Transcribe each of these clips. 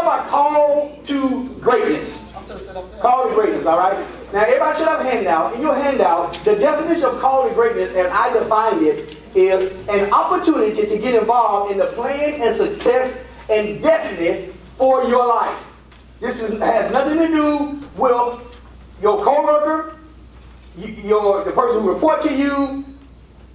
about call to greatness. Call to greatness, all right? Now, everybody should have a handout. In your handout, the definition of call to greatness, as I defined it, is an opportunity to get involved in the plan and success and destiny for your life. This has nothing to do with your coworker, the person who reports to you,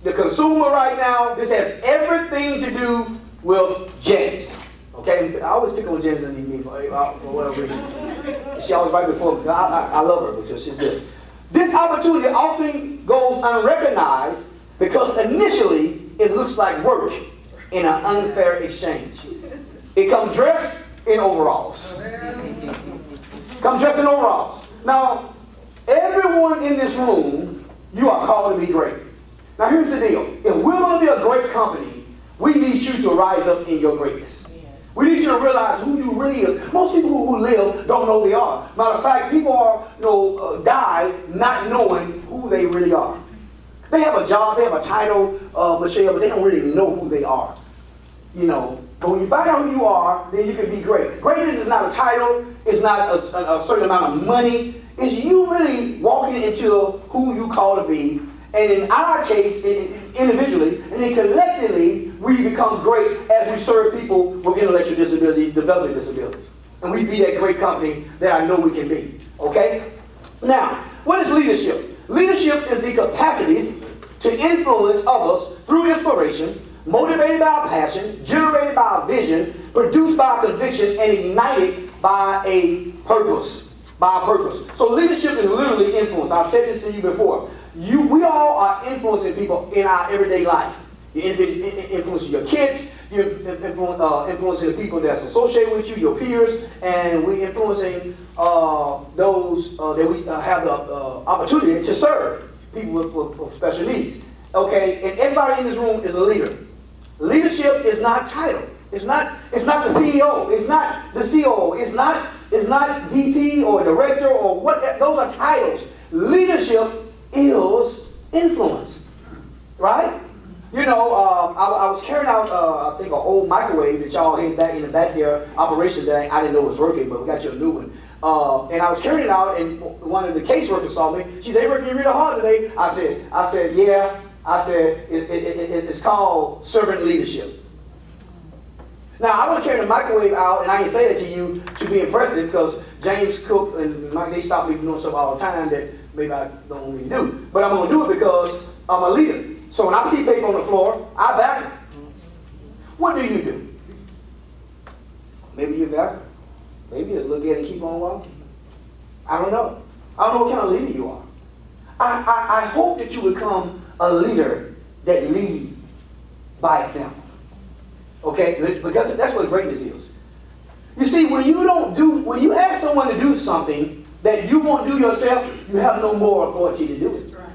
the consumer right now. This has everything to do with Janice. Okay, I always pick on Janice in these meetings for whatever reason. She always right before me. I love her because she's good. This opportunity often goes unrecognized because initially it looks like work in an unfair exchange. It comes dressed in overalls. Now, everyone in this room, you are called to be great. Now here's the deal. If we're going to be a great company, we need you to rise up in your greatness. We need you to realize who you really is. Most people who live don't know who they are. Matter of fact, people die not knowing who they really are. They have a job, they have a title, Michelle, but they don't really know who they are. But when you find out who you are, then you can be great. Greatness is not a title. It's not a certain amount of money. It's you really walking into who you call to be. And in our case, individually, and then collectively, we become great as we serve people with intellectual disabilities, development disabilities. And we be that great company that I know we can be. Okay? Now, what is leadership? Leadership is the capacity to influence others through inspiration, motivated by our passion, generated by our vision, produced by our conviction, and ignited by a purpose. So leadership is literally influence. I've said this to you before. We all are influencing people in our everyday life. You're influencing your kids, you're influencing the people that's associated with you, your peers, and we're influencing those that we have the opportunity to serve, people with special needs. Okay, and everybody in this room is a leader. Leadership is not title. It's not the CEO. It's not the COO. It's not VP or director or what. Those are titles. Leadership is influence, right? I was carrying out, I think, an old microwave that y'all had back in the back there, operations that I didn't know was working, but we got you a new one. And I was carrying it out, and one of the caseworkers saw me. She said, "Hey, working really hard today." I said, "Yeah." I said, it's called servant leadership. Now, I want to carry the microwave out, and I didn't say that to you to be impressive, because James Cook and Mike, they stop me from doing stuff all the time that maybe I don't want me to do. But I'm going to do it because I'm a leader. So when I see paper on the floor, I back it. What do you do? Maybe you back it. Maybe just look at it and keep on walking. I don't know. I don't know what kind of leader you are. I hope that you become a leader that leads by example. Okay? Because that's what greatness is. You see, when you ask someone to do something that you won't do yourself, you have no more authority to do it. That's right.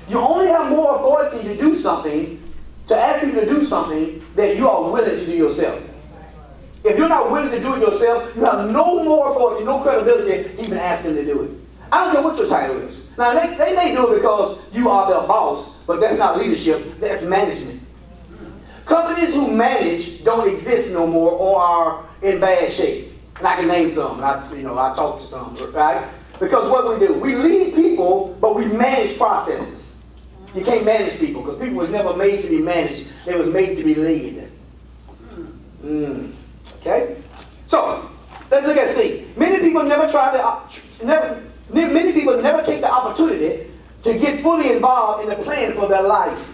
You only have more authority to do something, to ask people to do something that you are willing to do yourself. If you're not willing to do it yourself, you have no more authority, no credibility to even ask them to do it. I don't care what your title is. Now, they may do it because you are their boss, but that's not leadership, that's management. Companies who manage don't exist no more or are in bad shape. And I can name some, I talked to some, right? Because what we do, we lead people, but we manage processes. You can't manage people, because people was never made to be managed. They was made to be led. Okay? So, let's look at C. Many people never take the opportunity to get fully involved in the plan for their life.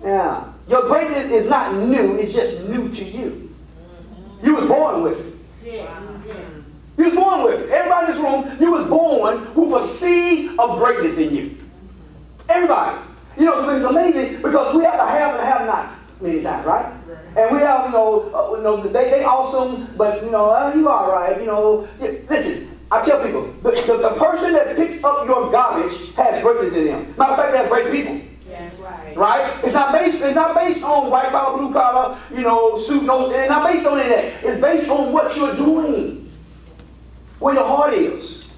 Yeah. Your greatness is not new, it's just new to you. You was born with it. Yes. You was born with it. Everybody in this room, you was born with a seed of greatness in you. Everybody. It's amazing because we have the have and the have-nots many times, right? And we have, they awesome, but, you all right, Listen, I tell people, the person that picks up your garbage has greatness in them. Matter of fact, they're great people. Yes, right? It's not based on white collar, blue collar, suit, nose. It's not based on any of that. It's based on what you're doing, where your heart is.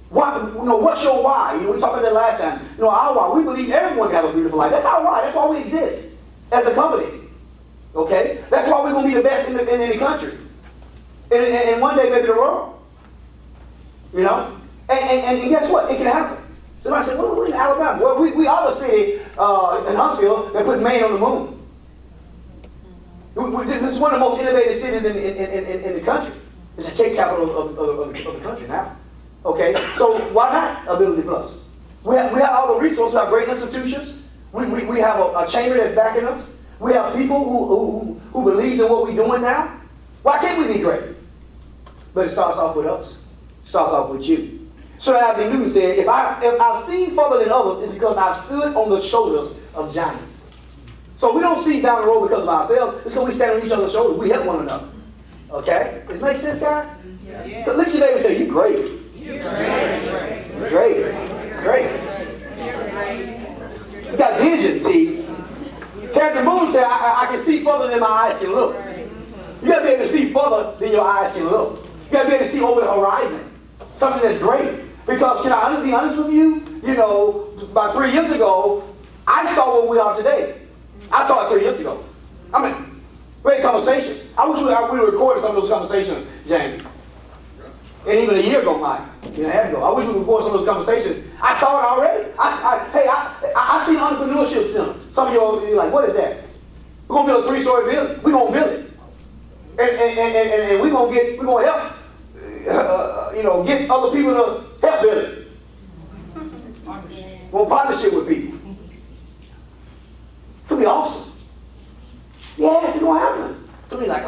What's your why? We talked about that last time. Our why. We believe everyone can have a beautiful life. That's our why. That's why we exist as a company. Okay? That's why we're going to be the best in the country. And one day maybe the world. You know? And guess what? It can happen. Somebody said, well, we're in Alabama. Well, we are the city in Huntsville that put man on the moon. This is one of the most innovative cities in the country. It's the state capital of the country now. Okay? So why not Ability Plus? We have all the resources. We have great institutions. We have a chamber that's backing us. We have people who believe in what we're doing now. Why can't we be great? But it starts off with us. It starts off with you. So as the Newton said, if I've seen further than others, it's because I've stood on the shoulders of giants. So we don't see down the road because of ourselves. It's because we stand on each other's shoulders. We help one another. Okay? Does it make sense, guys? Yeah. So look at your neighbor and say, you're great. You're great. Great. You got vision, see. Captain Boone said, I can see further than my eyes can look. You got to be able to see further than your eyes can look. You got to be able to see over the horizon. Something that's great. Because, can I be honest with you? You know, about 3 years ago, I saw what we are today. I saw it 3 years ago. I mean, great conversations. I wish we recorded some of those conversations, Jamie. And even a year ago, Mike, a half ago. I wish we recorded some of those conversations. I saw it already. I seen entrepreneurship center. Some of you are like, what is that? We're gonna build a 3-story building. We're gonna build it, and we're gonna help. Get other people to help build it. We're partnership with people. Could be awesome. Yes, it's gonna happen. So we're like,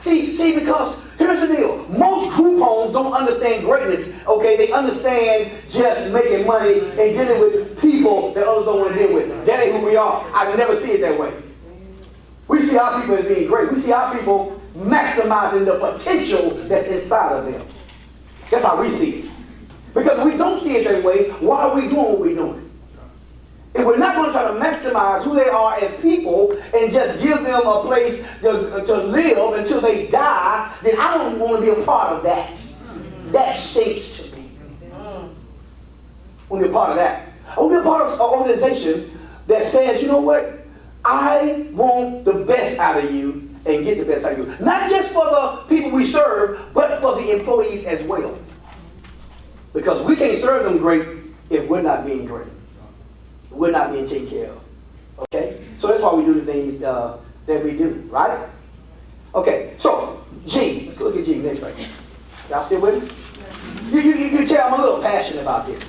see, because here's the deal. Most group homes don't understand greatness. Okay, they understand just making money and dealing with people that others don't want to deal with. That ain't who we are. I never see it that way. We see our people as being great. We see our people maximizing the potential that's inside of them. That's how we see it. Because if we don't see it that way, why are we doing what we're doing? If we're not going to try to maximize who they are as people and just give them a place to live until they die, then I don't want to be a part of that. That stinks to me. I want to be a part of that. I want to be a part of an organization that says, you know what? I want the best out of you and get the best out of you. Not just for the people we serve, but for the employees as well. Because we can't serve them great if we're not being great. We're not being taken care of. Okay? So that's why we do the things that we do, right? Okay, so G. Let's look at G next slide. Y'all still with me? You can tell I'm a little passionate about this.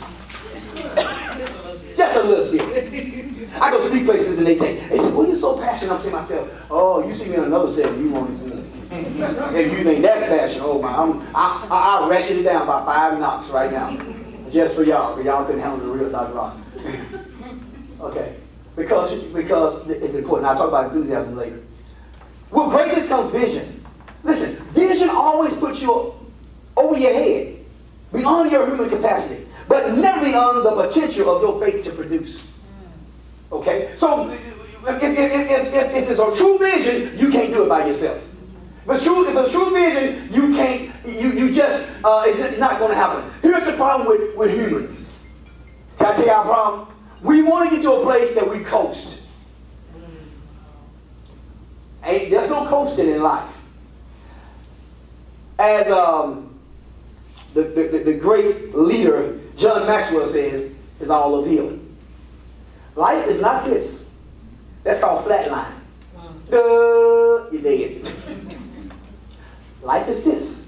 Just a little bit. I go speak places and they say, well, you're so passionate. I'm saying to myself, oh, you see me in another setting, you want to do it. If you think that's passion, oh my, I'll ratchet it down by 5 knocks right now. Just for y'all, because y'all couldn't handle the real Dr. Rock. Okay, because it's important. I'll talk about enthusiasm later. With greatness comes vision. Listen, vision always puts you over your head, beyond your human capacity, but never beyond the potential of your faith to produce. Okay, so if it's a true vision, you can't do it by yourself. If it's a true vision, you can't. It's not going to happen. Here's the problem with humans. Can I tell you our problem? We want to get to a place that we coast. There's no coasting in life. As the great leader John Maxwell says, is all uphill. Life is not this. That's called flatline. You're dead. Life is this.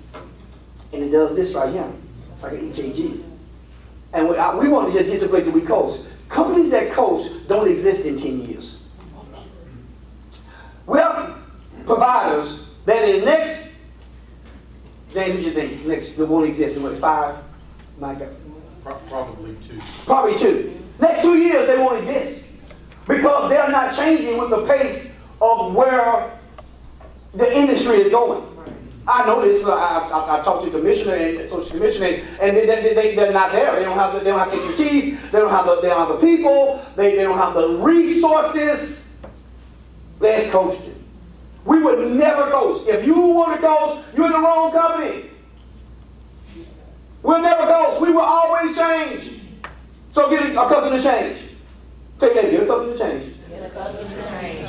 And it does this right here. It's like an EKG. And we want to just get to a place that we coast. Companies that coast don't exist in 10 years. We have providers that in the next, James, what do you think? Next, that won't exist in what, 5? Probably 2. Probably 2. Next 2 years, they won't exist. Because they're not changing with the pace of where the industry is going. I know this. I talked to the commissioner and social commissioner, and they're not there. They don't have the expertise. They don't have the people. They don't have the resources. Let's coast it. We would never coast. If you want to coast, you're in the wrong company. We'll never coast. We will always change. So get accustomed to change. Take that. Get accustomed to change.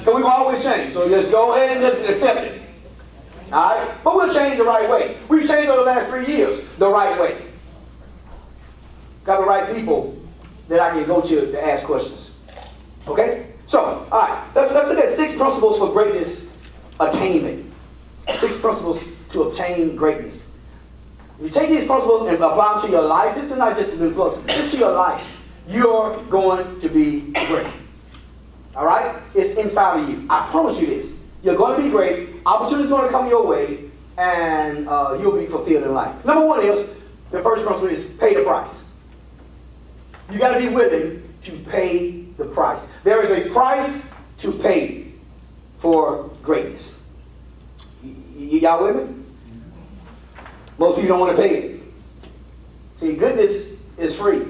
So we will always change. So just go ahead and just accept it. All right? But we'll change the right way. We've changed over the last 3 years the right way. Got the right people that I can go to ask questions. Okay? So, all right. Let's look at 6 principles for greatness attainment. 6 principles to obtain greatness. If you take these principles and apply them to your life, this is not just to do plus, this is to your life. You're going to be great. All right? It's inside of you. I promise you this. You're going to be great. Opportunities are going to come your way, and you'll be fulfilled in life. Number 1 is, the first principle is pay the price. You got to be willing to pay the price. There is a price to pay for greatness. Y'all with me? Most people don't want to pay it. See, goodness is free,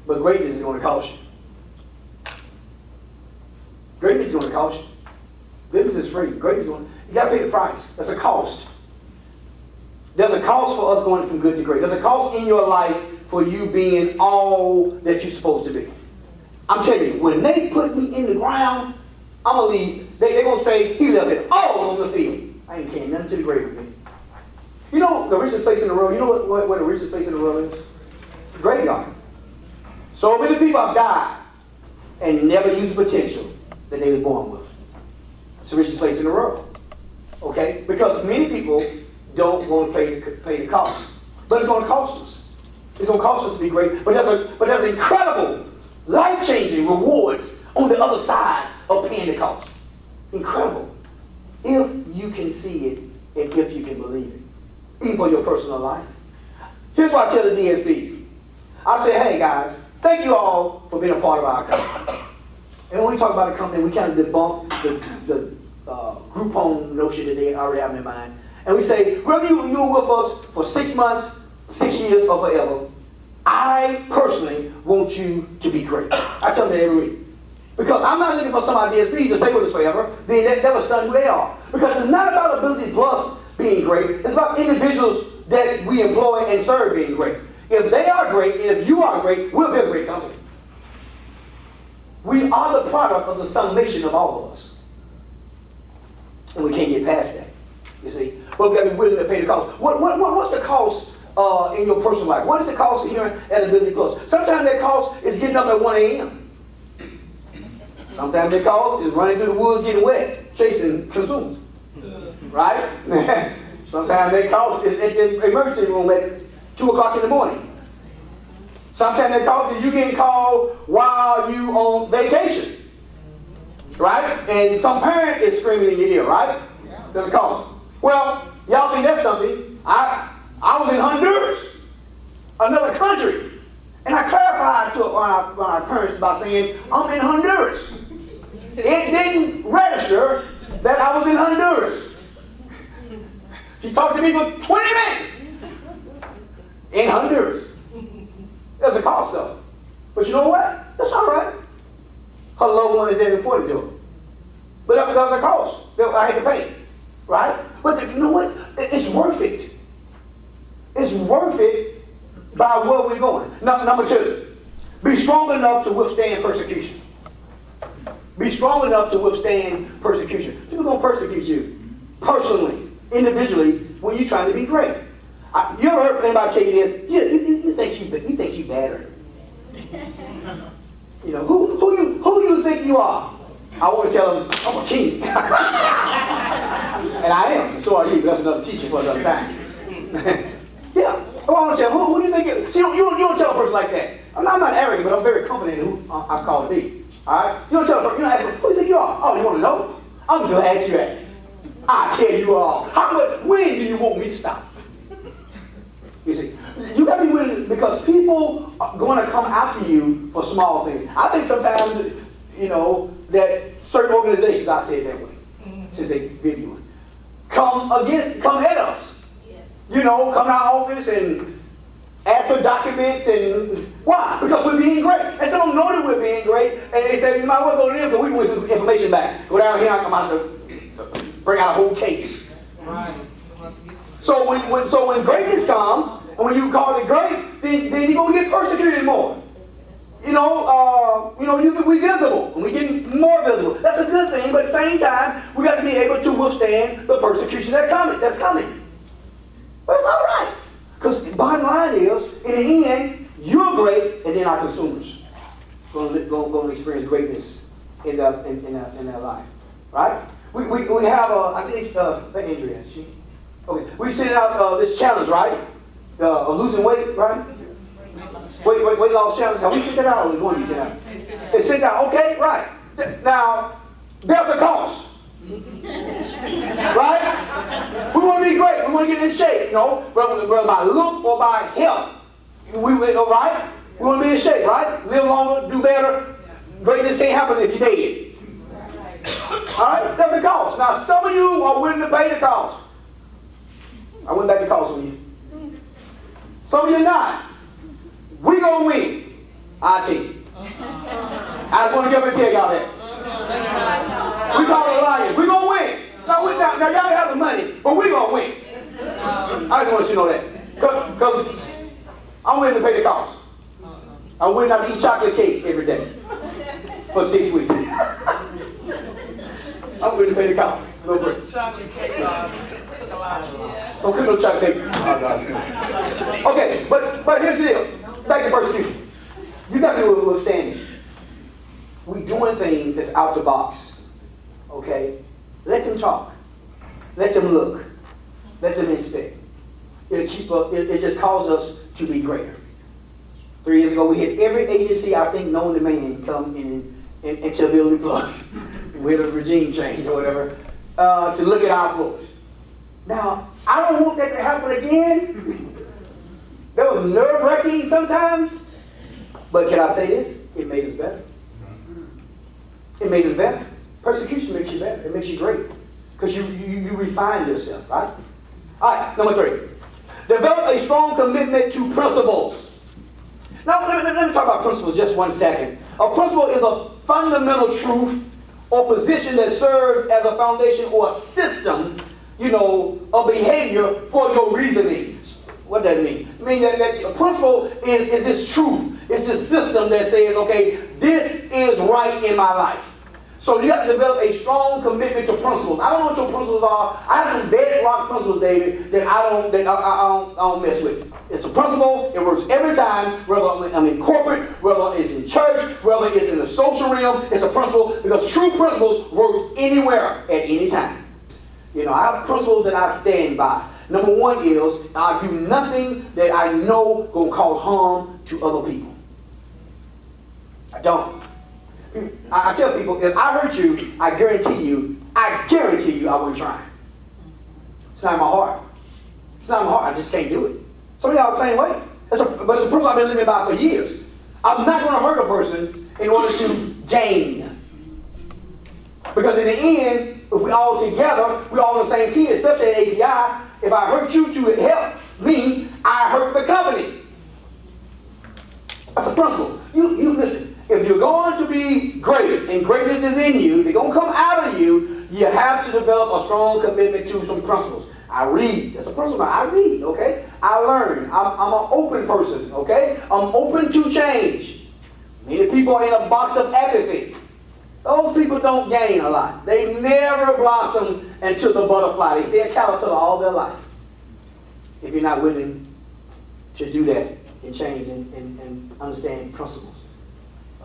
but greatness is going to cost you. Greatness is going to cost you. Goodness is free. Greatness is going you got to pay the price. That's a cost. There's a cost for us going from good to great. There's a cost in your life for you being all that you're supposed to be. I'm telling you, when they put me in the ground, I'm going to leave. They're going to say, he left it all on the field. I ain't carrying nothing to the grave with me. You know the richest place in the world, you know what the richest place in the world is? The graveyard. So many people have died and never used the potential that they was born with. It's the richest place in the world. Okay? Because many people don't want to pay the cost. But it's going to cost us. It's going to cost us to be great. But there's incredible, life-changing rewards on the other side of paying the cost. Incredible. If you can see it and if you can believe it. Even for your personal life. Here's what I tell the DSPs. I say, hey guys, thank you all for being a part of our company. And when we talk about a company, we kind of debunk the group home notion that they already have in their mind. And we say, whether you're with us for 6 months, 6 years, or forever, I personally want you to be great. I tell them that every week. Because I'm not looking for some of our DSPs to stay with us forever. Then that was stunned who they are. Because it's not about ability plus being great. It's about individuals that we employ and serve being great. If they are great, and if you are great, we'll be a great company. We are the product of the summation of all of us. And we can't get past that. You see? But we've got to be willing to pay the cost. What's the cost in your personal life? What is the cost here at Ability Plus? Sometimes that cost is getting up at 1 a.m. Sometimes that cost is running through the woods getting wet, chasing consumers. Right? Sometimes that cost is at the emergency room at 2 o'clock in the morning. Sometimes that cost is you getting called while you on vacation. Right? And some parent is screaming in your ear, right? There's a cost. Well, y'all think that's something. I was in Honduras, another country. And I clarified to our parents by saying, I'm in Honduras. It didn't register that I was in Honduras. She talked to me for 20 minutes in Honduras. There's a cost though. But you know what? That's all right. Her loved one is that important to her. But there's a cost that I had to pay. Right? But you know what? It's worth it. It's worth it by where we're going. Number 2, be strong enough to withstand persecution. Be strong enough to withstand persecution. People are going to persecute you personally, individually, when you're trying to be great. You ever heard anybody tell you this? You think you better. You know, who you think you are? I want to tell them, I'm a king. And I am. So are you. That's another teaching for another time. Yeah. I want to tell them, who do you think you are? You don't tell a person like that. I'm not arrogant, but I'm very confident in who I'm called to be. All right? You don't tell a person, you don't ask them, who do you think you are? Oh, you want to know? I'm glad you asked. I tell you all. When do you want me to stop? You see, you got to be willing, because people are going to come after you for small things. I think sometimes, that certain organizations, I say it that way, since they video it, come at us. Yes. Come to our office and ask for documents, and why? Because we're being great. And some of them know that we're being great, and they say, you might well go to them, but we want some information back. Go down here, I'm out to bring out a whole case. Right. So when greatness comes, and when you call it great, then you're going to get persecuted more. We visible, and we getting more visible. That's a good thing, but at the same time, we got to be able to withstand the persecution that's coming. But it's all right. Because the bottom line is, in the end, you're great, and then our consumers going to experience greatness in their life. Right? We have, I think it's, Andrea, okay. We sent out this challenge, right? Losing weight, right? Weight loss challenge. Have we sent that out or is going to be sent out? It's sent out. Okay, right. Now, there's a cost. Right? We want to be great. We want to get in shape, whether by look or by health. Right? We want to be in shape, right? Live longer, do better. Greatness can't happen if you're dead. All right? That's the cost. Now, some of you are willing to pay the cost. I went back to cost on you. Some of you not. We gonna win. I tell you. I just want to get up and tell y'all that. We call it alliance. We gonna win. Now y'all have the money, but we gonna win. I just want you to know that. Because I'm willing to pay the cost. I'm willing to eat chocolate cake every day for 6 weeks. I'm willing to pay the cost. No break. Chocolate cake. Don't cook no chocolate cake. Okay, but here's the deal. Back to persecution. You got to be withstanding. We're doing things that's out the box. Okay? Let them talk. Let them look. Let them inspect. It just causes us to be greater. 3 years ago, we had every agency I think known to man come into Ability Plus with a regime change or whatever to look at our books. Now, I don't want that to happen again. That was nerve-wracking sometimes. But can I say this? It made us better. It made us better. Persecution makes you better. It makes you great. Because you refine yourself, right? All right, number 3. Develop a strong commitment to principles. Now, let me talk about principles just 1 second. A principle is a fundamental truth or position that serves as a foundation or a system, of behavior for your reasoning. What does that mean? I mean that a principle is this truth. It's this system that says, okay, this is right in my life. So you have to develop a strong commitment to principles. I don't know what your principles are. I have some bedrock principles, David, that I don't mess with. It's a principle. It works every time, whether I'm in corporate, whether it's in church, whether it's in the social realm. It's a principle because true principles work anywhere at any time. I have principles that I stand by. Number 1 is I do nothing that I know will cause harm to other people. I don't. I tell people, if I hurt you, I guarantee you, I wouldn't try. It's not in my heart. It's not in my heart. I just can't do it. Some of y'all are the same way. But it's a principle I've been living by for years. I'm not going to hurt a person in order to gain. Because in the end, if we're all together, we're all on the same team, especially at API. If I hurt you to help me, I hurt the company. That's a principle. You listen. If you're going to be great, and greatness is in you, they're going to come out of you, you have to develop a strong commitment to some principles. I read. That's a principle. I read, okay? I learn. I'm an open person, okay? I'm open to change. Many people are in a box of apathy. Those people don't gain a lot. They never blossom into the butterfly. They stay a caterpillar all their life. If you're not willing to do that and change and understand principles.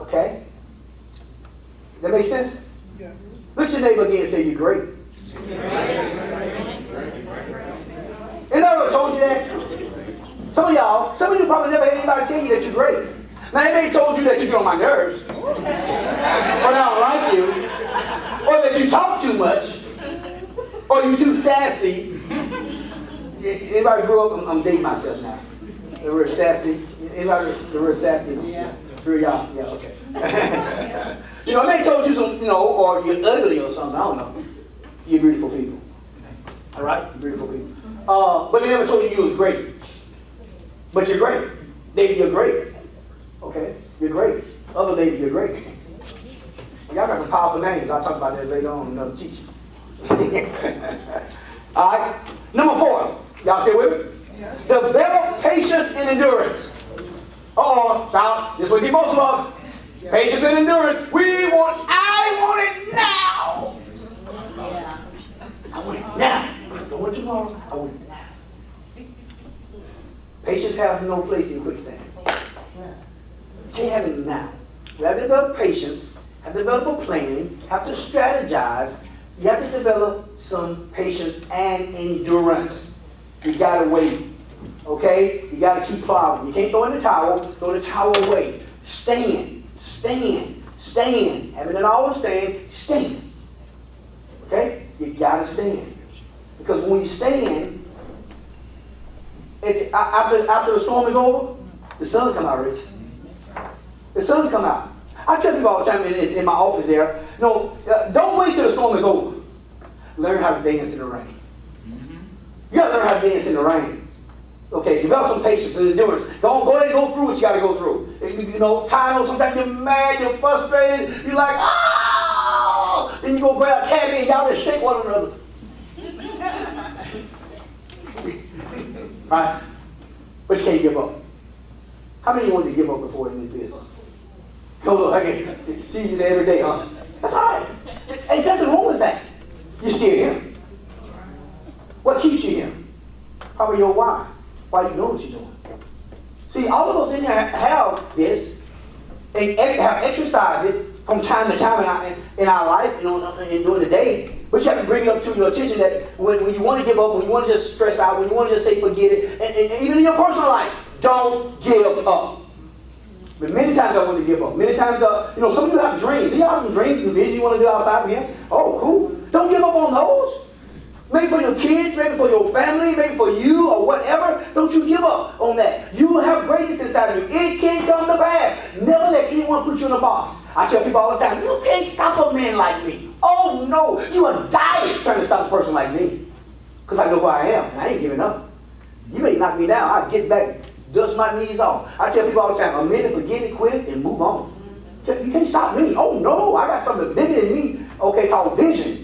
Okay? That make sense? Yes. Look at your neighbor again and say, you're great. Ain't I ever told you that? Some of you probably never had anybody tell you that you're great. Now, they may have told you that you get on my nerves, or I don't like you, or that you talk too much, or you're too sassy. Anybody grew up? I'm dating myself now. The word sassy. Anybody the word sassy? Yeah. Three of y'all? Yeah, okay. They told you some, or you're ugly or something. I don't know. You're beautiful people. All right? You're beautiful people. But they never told you was great. But you're great. David, you're great. Okay? You're great. Other David, you're great. Y'all got some powerful names. I'll talk about that later on in another teaching. All right? Number 4. Y'all stay with me? Yes. Develop patience and endurance. Some Now, this will be most of us. Patience and endurance. I want it now. Yeah. I want it now. I don't want it tomorrow. I want it now. Patience has no place in quicksand. You can't have it now. You have to develop patience, have to develop a plan, have to strategize. You have to develop some patience and endurance. You gotta wait. Okay? You gotta keep plowing. You can't throw in the towel, throw the towel away. Stand. Having done all to stand. Okay? You gotta stand. Because when you stand, after the storm is over, the sun come out, Rich. The sun come out. I tell people all the time in my office there, don't wait till the storm is over. Learn how to dance in the rain. You gotta learn how to dance in the rain. Okay, develop some patience and endurance. Go ahead and go through what you gotta go through. Time, sometimes you're mad, you're frustrated, you're like, ah! Then you go grab Tabby and y'all just shake one another. Right? But you can't give up. How many of you wanted to give up before in this business? Go look, I can see you there every day, huh? That's all right. There's nothing wrong with that. You're still here. What keeps you here? Probably your why. Why you doing what you're doing. See, all of us in here have this and have exercised it from time to time in our life and during the day. But you have to bring it up to your attention that when you want to give up, when you want to just stress out, when you want to just say forget it, and even in your personal life, don't give up. But many times I want to give up. Many times, some of you have dreams. Do you have some dreams and visions you want to do outside of here? Oh, cool. Don't give up on those. Maybe for your kids, maybe for your family, maybe for you or whatever. Don't you give up on that. You have greatness inside of you. It can come to pass. Never let anyone put you in a box. I tell people all the time, you can't stop a man like me. Oh no, you are dying trying to stop a person like me. Because I know who I am and I ain't giving up. You may knock me down, I'll get back, dust my knees off. I tell people all the time, a minute, forget it, quit it, and move on. You can't stop me. Oh no, I got something bigger than me, called vision.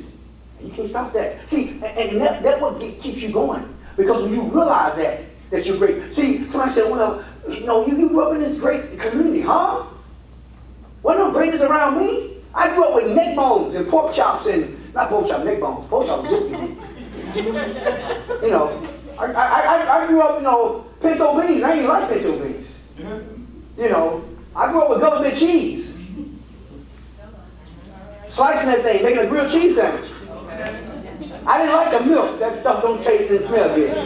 You can't stop that. See, and that's what keeps you going. Because when you realize that you're great. See, somebody said, well, you grew up in this great community, huh? Wasn't no greatness around me? I grew up with neck bones and pork chops and, not pork chops, neck bones. Pork chops are good. I grew up, pinto beans. I ain't like pinto beans. I grew up with government cheese. Slicing that thing, making a grilled cheese sandwich. I didn't like the milk. That stuff don't taste and smell good.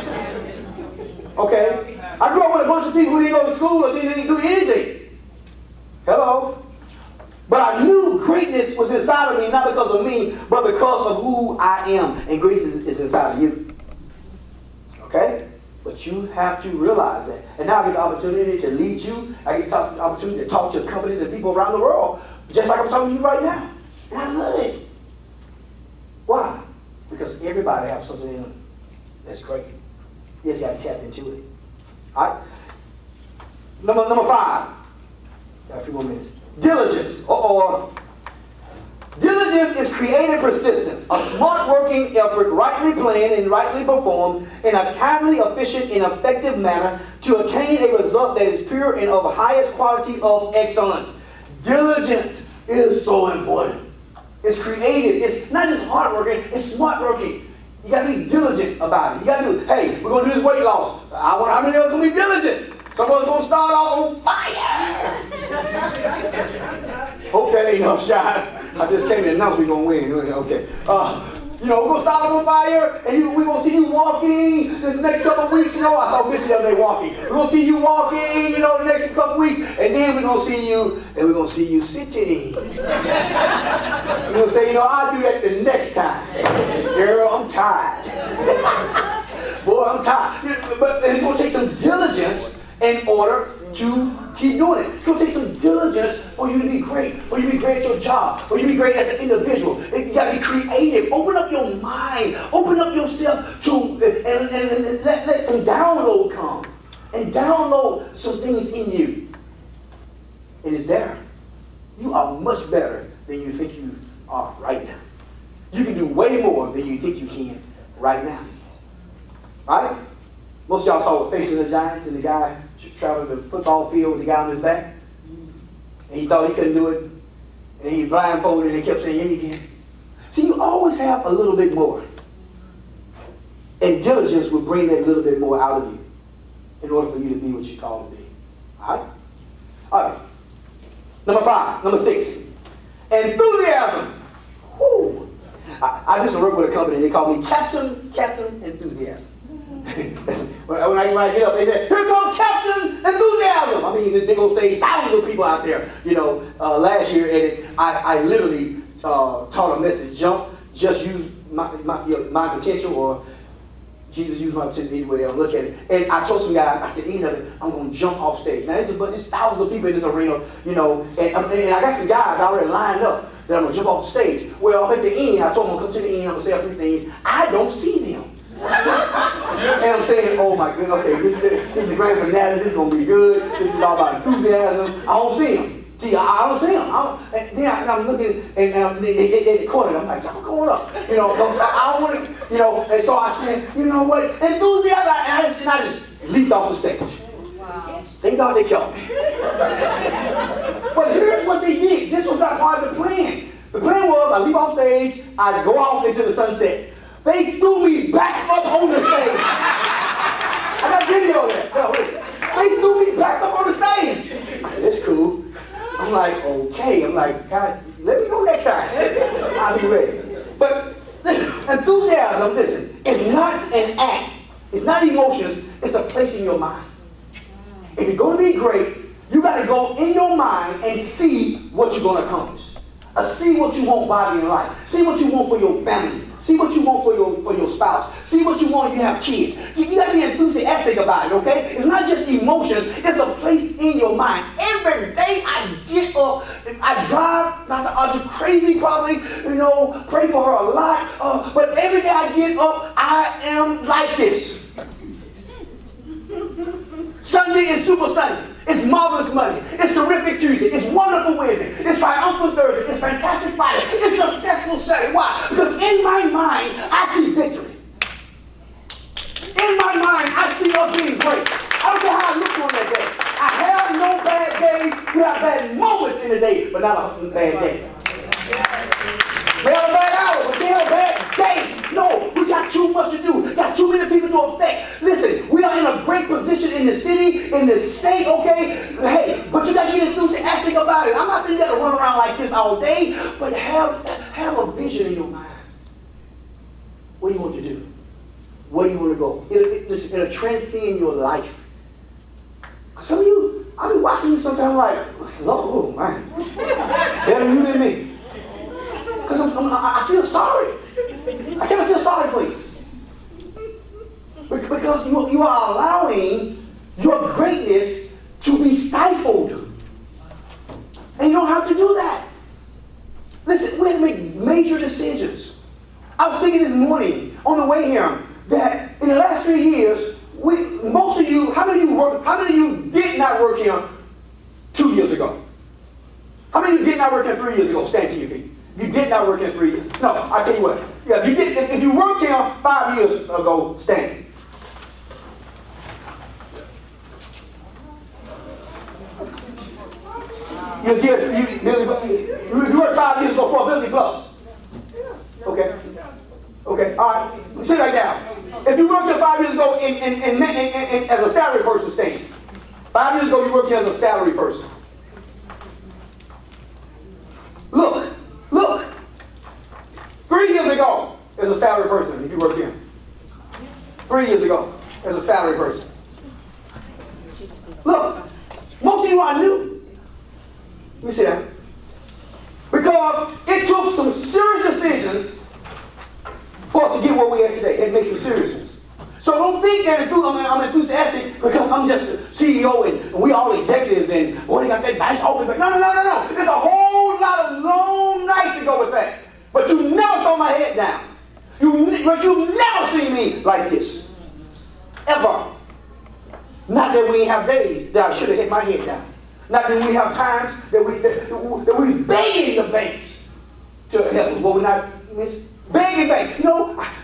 Okay? I grew up with a bunch of people who didn't go to school or didn't do anything. Hello? But I knew greatness was inside of me, not because of me, but because of who I am. And grace is inside of you. Okay? But you have to realize that. And now I get the opportunity to lead you. I get the opportunity to talk to companies and people around the world, just like I'm talking to you right now. And I love it. Why? Because everybody has something in them that's great. You just got to tap into it. All right? Number 5. Got a few more minutes. Diligence. Diligence is creative persistence, a smart working effort rightly planned and rightly performed in a timely, efficient, and effective manner to attain a result that is pure and of highest quality of excellence. Diligence is so important. It's creative. It's not just hard working, it's smart working. You got to be diligent about it. You got to do, hey, we're going to do this weight loss. How many of us going to be diligent? Some of us going to start off on fire. Hope that ain't no shot. I just came to announce we're going to win. Okay. We're going to start off on fire, and we're going to see you walking the next couple of weeks. I saw Missy the other day walking. We're going to see you walking, the next couple of weeks, and then we're going to see you, sitting. We're going to say, I'll do that the next time. Girl, I'm tired. Boy, I'm tired. But it's going to take some diligence in order to keep doing it. It's going to take some diligence for you to be great, for you to be great at your job, for you to be great as an individual. You got to be creative. Open up your mind. Open up yourself to, and let some download come. And download some things in you. It is there. You are much better than you think you are right now. You can do way more than you think you can right now. Right? Most of y'all saw Facing the Giants and the guy traveled the football field with the guy on his back. And he thought he couldn't do it. And he blindfolded and he kept saying, yeah, you can. See, you always have a little bit more. And diligence will bring that little bit more out of you in order for you to be what you're called to be. All right? All right. Number 6. Enthusiasm. Woo. I just work with a company, they call me Captain Enthusiasm. when I get up, they say, here comes Captain Enthusiasm. I mean, they go stage thousands of people out there. Last year, and I literally taught a message, just use my potential, or Jesus used my potential, either way I look at it. And I told some guys, I said, I'm going to jump off stage. Now, there's thousands of people in this arena, and I got some guys already lined up that I'm going to jump off the stage. Well, at the end, I told them, come to the end, I'm going to say a few things. I don't see them. And I'm saying, oh my goodness, okay, this is a grand finale, this is going to be good, this is all about enthusiasm. I don't see them. See, I don't see them. And then I'm looking, and they recorded. I'm like, y'all going up. I don't want to, and so I said, you know what, enthusiasm, and I just leaped off the stage. Wow. Thank God they killed me. But here's what they did. This was not part of the plan. The plan was, I leap off stage, I go off into the sunset. They threw me back up on the stage. I got video of that. No, wait. They threw me back up on the stage. I said, that's cool. I'm like, okay. I'm like, guys, let me know next time. I'll be ready. But listen, enthusiasm, is not an act. It's not emotions. It's a place in your mind. If you're going to be great, you got to go in your mind and see what you're going to accomplish. See what you want by in life. See what you want for your family. See what you want for your spouse. See what you want if you have kids. You got to be enthusiastic about it, okay? It's not just emotions. It's a place in your mind. Every day I get up, I drive, Dr. Audrey crazy probably, pray for her a lot. But every day I get up, I am like this. Sunday is Super Sunday. It's Marvelous Monday. It's Terrific Tuesday. It's Wonderful Wednesday. It's Triumphant Thursday. It's Fantastic Friday. It's Successful Saturday. Why? Because in my mind, I see victory. In my mind, I see us being great. I don't care how I look on that day. I have no bad days. We have bad moments in the day, but not a bad day. We have a bad hour, but we have a bad day. No, we got too much to do. Got too many people to affect. Listen, we are in a great position in the city, in the state, okay? Hey, but you got to get enthusiastic about it. I'm not saying you got to run around like this all day, but have a vision in your mind. What do you want to do? Where do you want to go? It'll transcend your life. Some of you, I've been watching you sometimes like, oh man, better you than me. Because I feel sorry. I kind of feel sorry for you. Because you are allowing your greatness to be stifled. And you don't have to do that. Listen, we have to make major decisions. I was thinking this morning on the way here that in the last 3 years, most of you, how many of you did not work here 2 years ago? How many of you did not work here 3 years ago? Stand to your feet. You did not work here 3 years. No, I'll tell you what. Yeah, if you worked here 5 years ago, stand. You worked 5 years ago for ability plus. Okay. Okay. All right. Sit right down. If you worked here 5 years ago as a salary person, stand. 5 years ago, you worked here as a salary person. Look. 3 years ago, as a salary person, if you worked here. 3 years ago, as a salary person. Look, most of you are new. Let me see that. Because it took some serious decisions for us to get where we are today. It makes some serious ones. So don't think that I'm enthusiastic because I'm just a CEO and we all executives and they got that nice office. No. There's a whole lot of long nights to go with that. But you never saw my head down. But you've never seen me like this. Ever. Not that we have days that I should have hit my head down. Not that we have times that we begging the banks to help us. But we're not begging banks.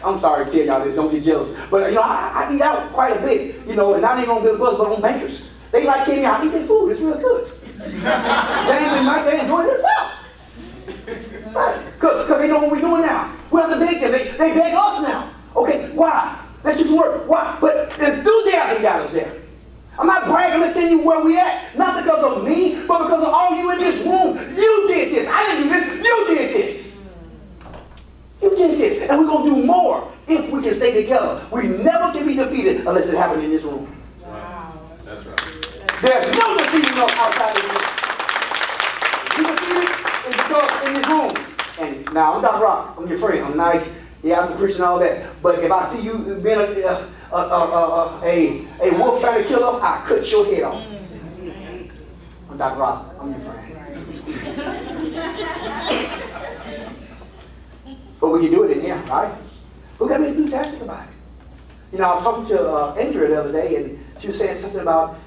I'm sorry to tell y'all this, don't get jealous. But I eat out quite a bit, and not even on Bill Buzz, but on bankers. They like Kenny, I eat their food, it's real good. James and Mike, they enjoyed it as well. Right? Because they know what we're doing now. We have to beg them. They beg us now. Okay, why? Let's just work. Why? But enthusiasm got us there. I'm not bragging, I'm telling you where we at. Not because of me, but because of all you in this room. You did this. I didn't do this. You did this. You did this. And we're going to do more if we can stay together. We never can be defeated unless it happens in this room. Wow. That's right. There's no defeating us outside of this. You defeated is because in this room. And now, I'm Dr. Rock. I'm your friend. I'm nice. Yeah, I'm preaching all that. But if I see you being a wolf trying to kill us, I cut your head off. I'm Dr. Rock. I'm your friend. But we can do it in here, right? We got to be enthusiastic about it. You know, I was talking to Andrea the other day, and she was saying something about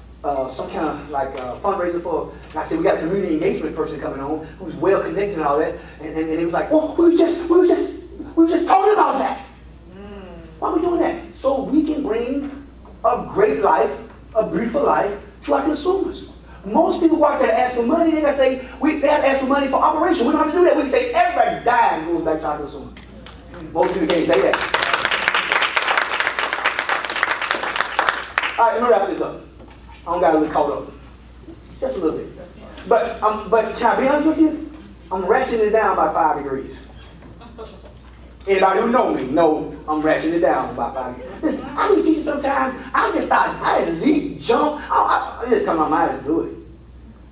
some kind of like fundraiser for, and I said, we got a community engagement person coming on who's well connected and all that. And it was like, oh, we were just talking about that. Why are we doing that? So we can bring a great life, a beautiful life to our consumers. Most people go out there to ask for money. They gotta say, they have to ask for money for operation. We don't have to do that. We can say every dime goes back to our consumer. Most people can't say that. All right, let me wrap this up. I don't got to look caught up. Just a little bit. But can I be honest with you? I'm ratcheting it down by 5 degrees. Anybody who know me know I'm ratcheting it down by 5 degrees. Listen, I be teaching sometimes. I leap, jump. I just come to my mind and do it.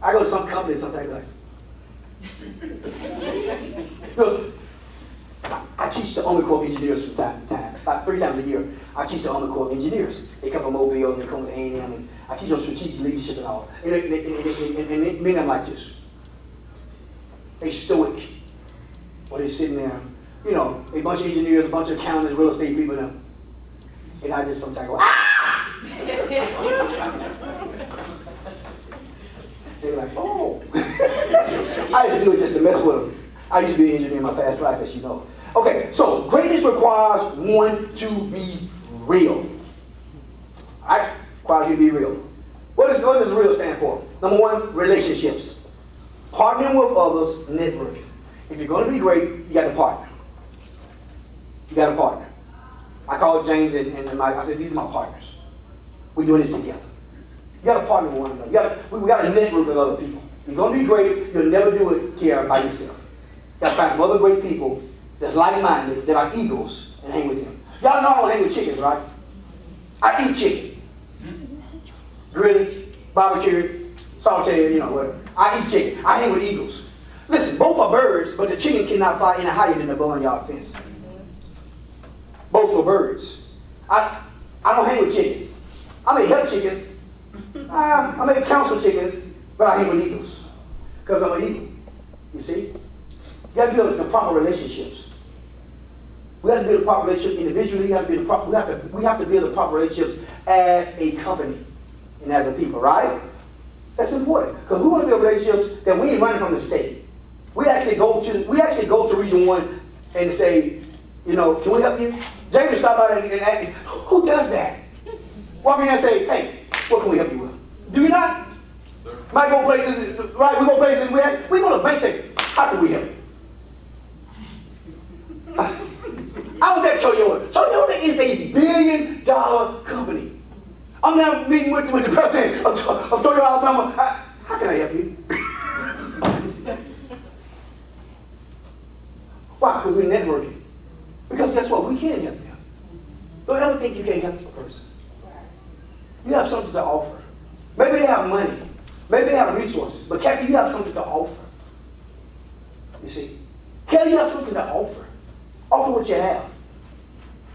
I go to some company sometimes like, look, I teach the Army Corps of Engineers from time to time. About 3 times a year, I teach the Army Corps of Engineers. They come from Mobile, and they come to A&M, and I teach them strategic leadership and all. And many of them like this. They stoic. Or they sitting there, you know, a bunch of engineers, a bunch of accountants, real estate people, and I just sometimes go, ah! They're like, oh. I used to do it just to mess with them. I used to be an engineer in my past life, as you know. Okay, so greatness requires one to be real. All right? Requires you to be real. What does real stand for? Number 1, relationships. Partnering with others, networking. If you're going to be great, you got to partner. You got to partner. I called James and Mike. I said, these are my partners. We're doing this together. You got to partner with one another. We got to network with other people. You're going to be great. You'll never do it here by yourself. You got to find some other great people that's like-minded, that are eagles, and hang with them. Y'all know I don't hang with chickens, right? I eat chicken. Grilled, barbecued, sauteed, you know, whatever. I eat chicken. I hang with eagles. Listen, both are birds, but the chicken cannot fly any higher than the barnyard fence. Both are birds. I don't hang with chickens. I may help chickens. I may counsel chickens, but I hang with eagles. Because I'm an eagle. You see? You got to build the proper relationships. We have to build a proper relationship individually. We have to build a proper relationships as a company and as a people, right? That's important because we want to build relationships that we ain't running from the state. We actually go to Region 1 and say, you know, can we help you? Jamie stop by and ask me, who does that? Walk in there and say, hey, what can we help you with? Do you not? Sir. Might go places, right? We go places. We go to the bank and say, how can we help you? I was at Toyota. Toyota is a $1 billion company. I'm now meeting with the president of Toyota, Alabama. How can I help you? Why? Because we're networking. Because guess what? We can help them. Don't ever think you can't help the person. You have something to offer. Maybe they have money. Maybe they have resources. But Kathy, you have something to offer. You see? Kelly, you have something to offer. Offer what you have.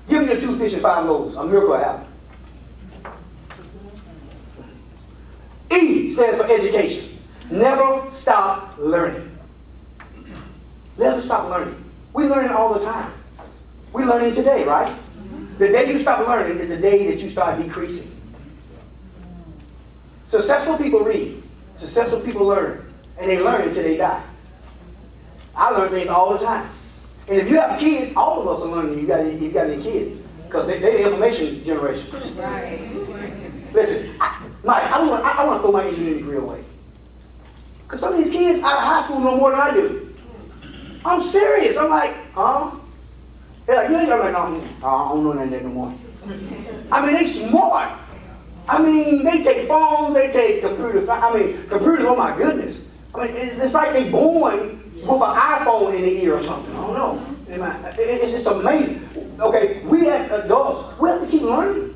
Give me the 2 fish and 5 loaves. A miracle happened. E stands for education. Never stop learning. Never stop learning. We're learning all the time. We're learning today, right? The day you stop learning is the day that you start decreasing. Successful people read. Successful people learn. And they learn until they die. I learn things all the time. And if you have kids, all of us are learning. You got any kids. Because they're the information generation. Right. Listen, Mike, I want to throw my engineering degree away. out of high school know more than I do. I'm serious. I'm like, huh? They're like, you ain't like, no, I don't know nothing no more. I mean, they smart. I mean, they take phones, they take computers. I mean, computers, oh my goodness. I mean, it's like they born with an iPhone in the ear or something. I don't know. It's just amazing. Okay, we as adults, we have to keep learning.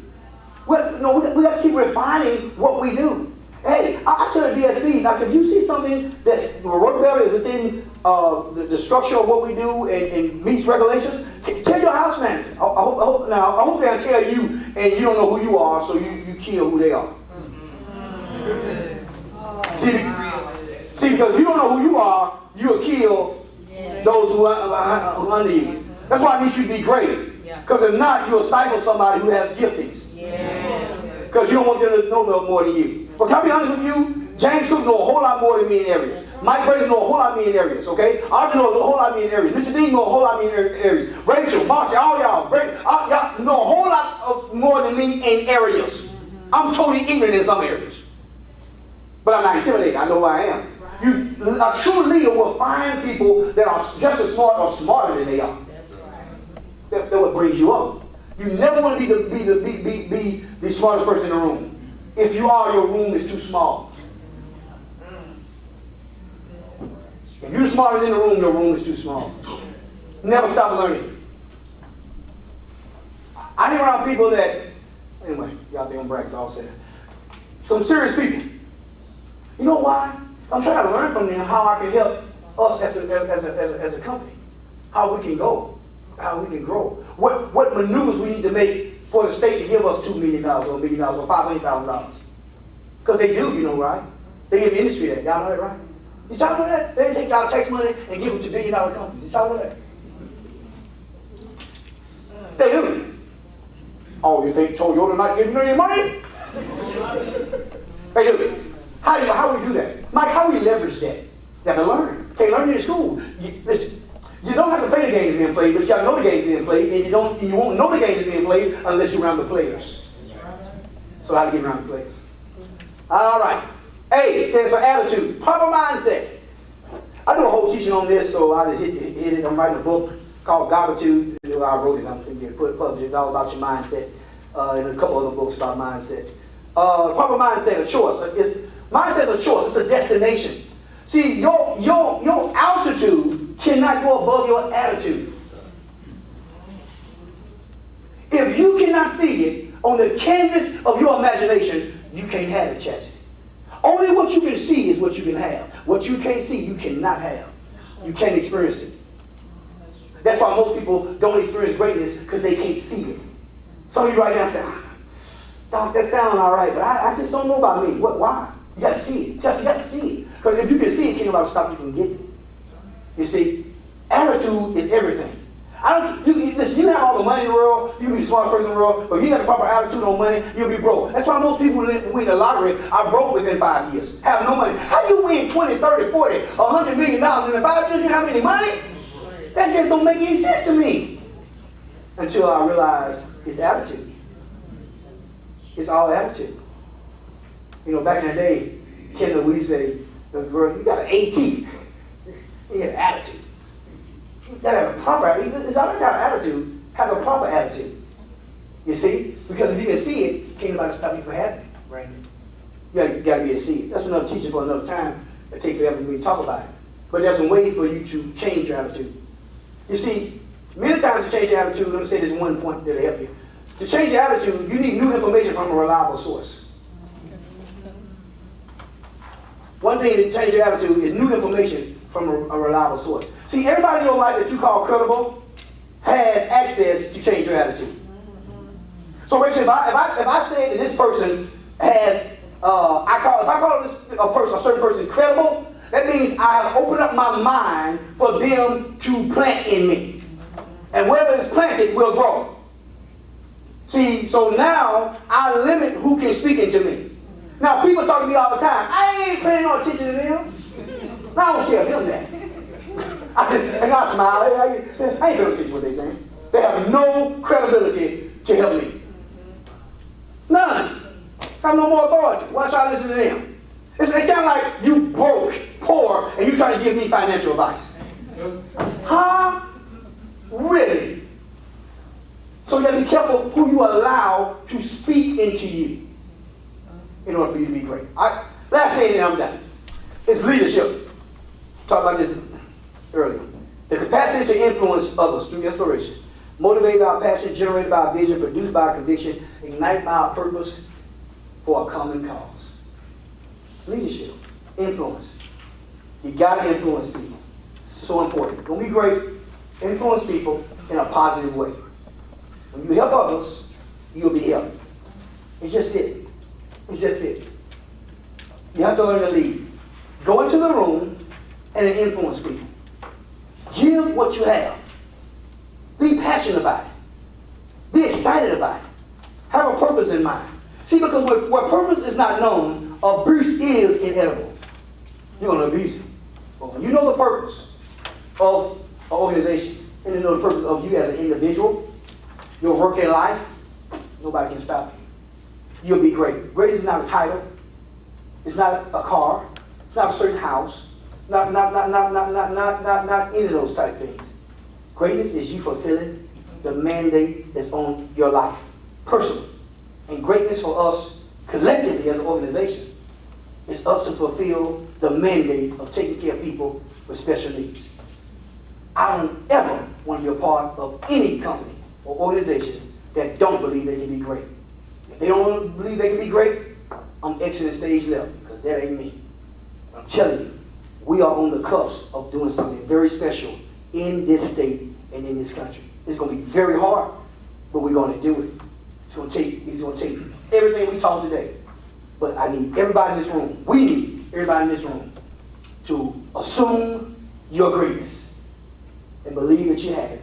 We have to keep refining what we do. Hey, I tell the DSPs, I said, you see something that's work better within the structure of what we do and meets regulations, tell your house manager. I hope they'll tell you and you don't know who you are, so you kill who they are. See, because if you don't know who you are, you'll kill those who are under you. That's why I need you to be great. Because if not, you'll stifle somebody who has giftings. Because you don't want them to know more than you. But can I be honest with you? James Cook know a whole lot more than me in areas. Mike Brady know a whole lot of me in areas, okay? Audrey knows a whole lot of me in areas. Mr. Dean know a whole lot of me in areas. Rachel, Marcy, all y'all know a whole lot more than me in areas. I'm totally ignorant in some areas. But I'm not intimidated. I know who I am. A true leader will find people that are just as smart or smarter than they are. That's what brings you up. You never want to be the smartest person in the room. If you are, your room is too small. If you're the smartest in the room, your room is too small. Never stop learning. I hang around people that, anyway, y'all think I'm bragging, so I'll say that. Some serious people. You know why? I'm trying to learn from them how I can help us as a company. How we can go. How we can grow. What maneuvers we need to make for the state to give us $2 million or $1 million or $500,000. Because they do, you know, right? They give the industry that. Y'all know that, right? You talk about that? They take y'all tax money and give them to billion-dollar companies. You talk about that? They do. Oh, you think Toyota not giving you any money? They do. How do we do that? Mike, how do we leverage that? You have to learn. Can't learn it in school. Listen, you don't have to play the game that's being played, but you got to know the game that's being played, and you won't know the game that's being played unless you're around the players. So how to get around the players? All right. A stands for attitude, proper mindset. I do a whole teaching on this, so I just hit it. I'm writing a book called Gratitude. I wrote it. I'm thinking put publish it. All about your mindset. And a couple other books about mindset. Proper mindset, a choice. Mindset's a choice. It's a destination. See, your altitude cannot go above your attitude. If you cannot see it on the canvas of your imagination, you can't have it, Chastity. Only what you can see is what you can have. What you can't see, you cannot have. You can't experience it. That's why most people don't experience greatness, because they can't see it. Some of you right now say, Doc, that sounds all right, but I just don't know about me. Why? You got to see it. You got to see it. Because if you can see it, can't nobody stop you from getting it. You see, attitude is everything. Listen, you have all the money in the world, you can be the smartest person in the world, but if you got the proper attitude on money, you'll be broke. That's why most people who win the lottery are broke within 5 years, have no money. How do you win 20, 30, 40, $100 million in 5 years? You have any money? That just don't make any sense to me. Until I realize it's attitude. It's all attitude. You know, back in the day, Kendall, we say, girl, you got an AT. You got an attitude. You got to have a proper attitude. It's not got an attitude. Have a proper attitude. You see? Because if you can see it, can't nobody stop you from having it. Right? You got to be able to see it. That's another teaching for another time. It takes forever for me to talk about it. But there's some ways for you to change your attitude. You see, many times to change your attitude, let me say this one point that'll help you. To change your attitude, you need new information from a reliable source. One thing to change your attitude is new information from a reliable source. See, everybody in your life that you call credible has access to change your attitude. So, Rachel, if I say that this person has, if I call a certain person credible, that means I have opened up my mind for them to plant in me. And whatever is planted will grow. See, so now I limit who can speak into me. Now, people talk to me all the time. I ain't paying no attention to them. No, I don't tell them that. I smile. I ain't paying attention to what they're saying. They have no credibility to help me. None. Have no more authority. Why try to listen to them? It's kind of like you broke, poor, and you trying to give me financial advice. Huh? Really? So you got to be careful who you allow to speak into you in order for you to be great. Last thing, and I'm done. It's leadership. Talked about this earlier. The capacity to influence others through inspiration, motivated by our passion, generated by our vision, produced by our conviction, ignited by our purpose for a common cause. Leadership, influence. You got to influence people. It's so important. Don't be great. Influence people in a positive way. When you help others, you'll be helped. It's just it. It's just it. You have to learn to lead. Go into the room and influence people. Give what you have. Be passionate about it. Be excited about it. Have a purpose in mind. See, because where purpose is not known, abuse is inevitable. You're going to abuse it. But when you know the purpose of an organization, and you know the purpose of you as an individual, your work in life, nobody can stop you. You'll be great. Great is not a title. It's not a car. It's not a certain house. Not any of those type things. Greatness is you fulfilling the mandate that's on your life, personally. And greatness for us collectively as an organization is us to fulfill the mandate of taking care of people with special needs. I don't ever want to be a part of any company or organization that don't believe they can be great. If they don't believe they can be great, I'm exiting stage left, because that ain't me. I'm telling you, we are on the cusp of doing something very special in this state and in this country. It's going to be very hard, but we're going to do it. It's going to take everything we talked today. But I need everybody in this room, we need everybody in this room to assume your greatness and believe that you have it.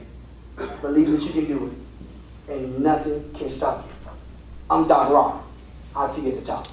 Believe that you can do it. And nothing can stop you. I'm Don Rock. I'll see you at the top.